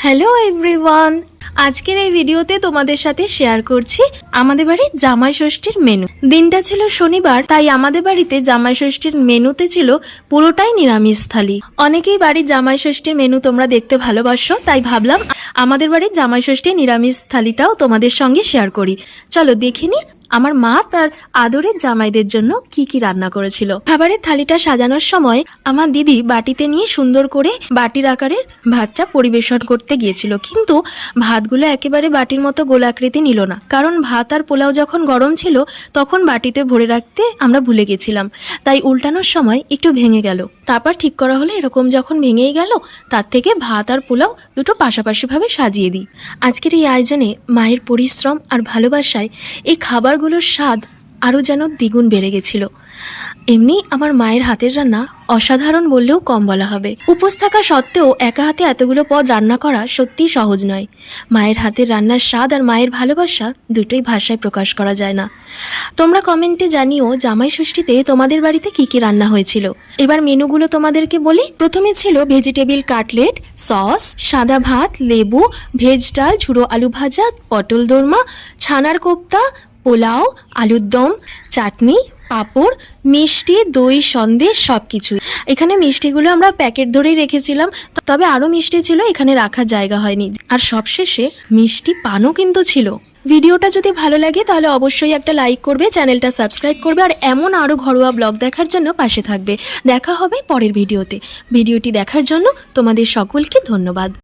Hello everyone, আজকের এই ভিডিওতে তোমাদের সাথে শেয়ার করছি আমাদের বাড়ির জামাই ষষ্ঠীর মেনু। দিনটা ছিল শনিবার, তাই আমাদের বাড়িতে জামাই ষষ্ঠীর মেনুতে ছিল পুরোটাই নিরামিষ থালি। অনেকেই বাড়ির জামাই ষষ্ঠীর মেনু তোমরা দেখতে ভালোবাসো, তাই ভাবলাম আমাদের বাড়ির জামাই ষষ্ঠীর নিরামিষ থালিটাও তোমাদের সঙ্গে শেয়ার করি। চলো দেখিনি আমার মা তার আদরের জামাইদের জন্য কি কি রান্না করেছিল। খাবারের থালিটা সাজানোর সময় আমার দিদি বাটিতে নিয়ে সুন্দর করে বাটির আকারের ভাতটা পরিবেশন করতে গিয়েছিল, কিন্তু ভাতগুলো একেবারে বাটির মতো গোলাকৃতি নিল না, কারণ ভাত আর পোলাও যখন গরম ছিল তখন বাটিতে ভরে রাখতে আমরা ভুলে গেছিলাম, তাই উল্টানোর সময় একটু ভেঙে গেল। তারপর ঠিক করা হলো এরকম যখন ভেঙেই গেল, তার থেকে ভাত আর পোলাও দুটো পাশাপাশি ভাবে সাজিয়ে দিই। আজকের এই আয়োজনে মায়ের পরিশ্রম আর ভালোবাসায় এই খাবারগুলোর স্বাদ আরও যেন দ্বিগুণ বেড়ে গেছিল। এমনি আমার মায়ের হাতের রান্না অসাধারণ বললেও কম বলা হবে। উপোস থাকা সত্ত্বেও একা হাতে এতগুলো পদ রান্না করা সত্যিই সহজ নয়। মায়ের হাতের রান্নার স্বাদ আর মায়ের ভালোবাসা দুটোই ভাষায় প্রকাশ করা যায় না। তোমরা কমেন্টে জানিও জামাই ষষ্ঠীতে তোমাদের বাড়িতে কি কি রান্না হয়েছিল। এবার মেনুগুলো তোমাদেরকে বলি। প্রথমে ছিল ভেজিটেবিল কাটলেট, সস, সাদা ভাত, লেবু, ভেজ ডাল, ঝুড়ো আলু ভাজা, পটল দোরমা, ছানার কোপ্তা, পোলাও, আলুর দম, চাটনি, পাঁপড়, মিষ্টি, দই, সন্দেশ, সবকিছু। এখানে মিষ্টিগুলো আমরা প্যাকেট ধরেই রেখেছিলাম, তবে আরো মিষ্টি ছিল, এখানে রাখার জায়গা হয়নি। আর সবশেষে মিষ্টি পানও কিন্তু ছিল। ভিডিওটা যদি ভালো লাগে তাহলে অবশ্যই একটা লাইক করবে, চ্যানেলটা সাবস্ক্রাইব করবে, আর এমন আরো ঘরোয়া ব্লগ দেখার জন্য পাশে থাকবে। দেখা হবে পরের ভিডিওতে। ভিডিওটি দেখার জন্য তোমাদের সকলকে ধন্যবাদ।